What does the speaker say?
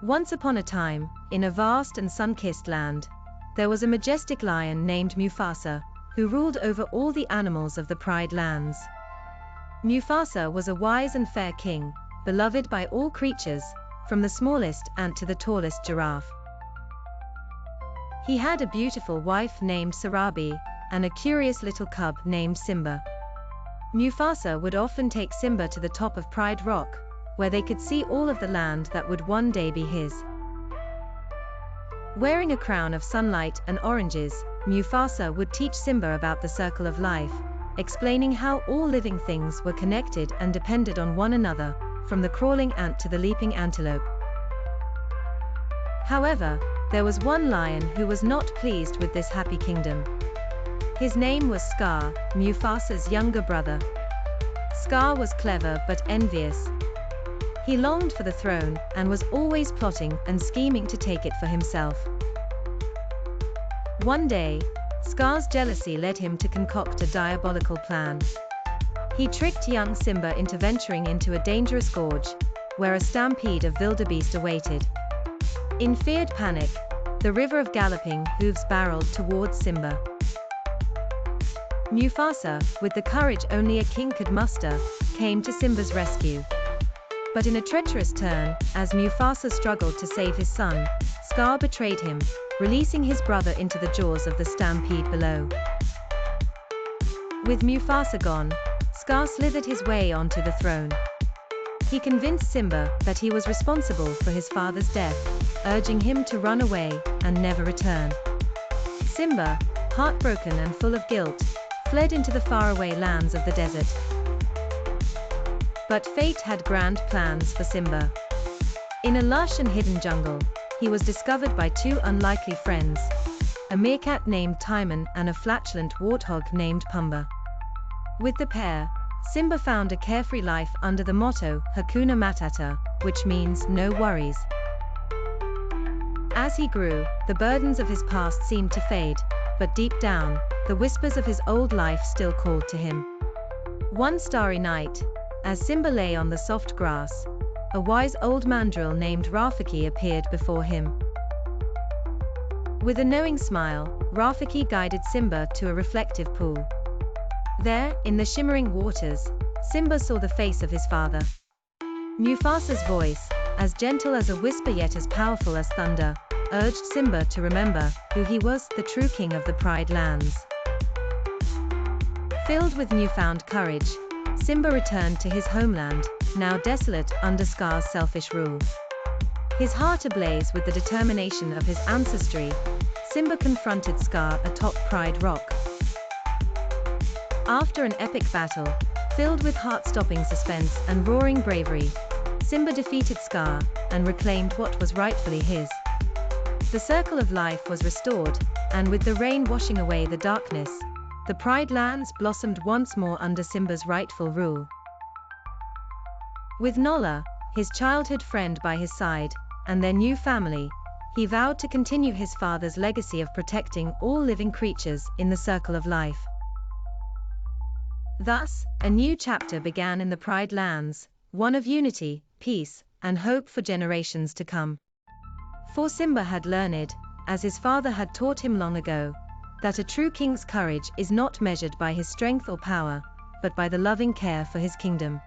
Once upon a time, in a vast and sun-kissed land, there was a majestic lion named Mufasa, who ruled over all the animals of the Pride Lands. Mufasa was a wise and fair king, beloved by all creatures, from the smallest ant to the tallest giraffe. He had a beautiful wife named Sarabi, and a curious little cub named Simba. Mufasa would often take Simba to the top of Pride Rock, where they could see all of the land that would one day be his. Wearing a crown of sunlight and oranges, Mufasa would teach Simba about the circle of life, explaining how all living things were connected and depended on one another, from the crawling ant to the leaping antelope. However, there was one lion who was not pleased with this happy kingdom. His name was Scar, Mufasa's younger brother. Scar was clever but envious. He longed for the throne and was always plotting and scheming to take it for himself. One day, Scar's jealousy led him to concoct a diabolical plan. He tricked young Simba into venturing into a dangerous gorge, where a stampede of wildebeest awaited. In feared panic, the river of galloping hooves barreled towards Simba. Mufasa, with the courage only a king could muster, came to Simba's rescue. But in a treacherous turn, as Mufasa struggled to save his son, Scar betrayed him, releasing his brother into the jaws of the stampede below. With Mufasa gone, Scar slithered his way onto the throne. He convinced Simba that he was responsible for his father's death, urging him to run away and never return. Simba, heartbroken and full of guilt, fled into the faraway lands of the desert. But fate had grand plans for Simba. In a lush and hidden jungle, he was discovered by two unlikely friends, a meerkat named Timon and a flatulent warthog named Pumbaa. With the pair, Simba found a carefree life under the motto Hakuna Matata, which means no worries. As he grew, the burdens of his past seemed to fade, but deep down, the whispers of his old life still called to him. One starry night, as Simba lay on the soft grass, a wise old mandrill named Rafiki appeared before him. With a knowing smile, Rafiki guided Simba to a reflective pool. There, in the shimmering waters, Simba saw the face of his father. Mufasa's voice, as gentle as a whisper yet as powerful as thunder, urged Simba to remember who he was, the true king of the Pride Lands. Filled with newfound courage, Simba returned to his homeland, now desolate under Scar's selfish rule. His heart ablaze with the determination of his ancestry, Simba confronted Scar atop Pride Rock. After an epic battle, filled with heart-stopping suspense and roaring bravery, Simba defeated Scar and reclaimed what was rightfully his. The circle of life was restored, and with the rain washing away the darkness, the Pride Lands blossomed once more under Simba's rightful rule. With Nala, his childhood friend by his side, and their new family, he vowed to continue his father's legacy of protecting all living creatures in the circle of life. Thus, a new chapter began in the Pride Lands, one of unity, peace, and hope for generations to come. For Simba had learned, as his father had taught him long ago, that a true king's courage is not measured by his strength or power, but by the loving care for his kingdom.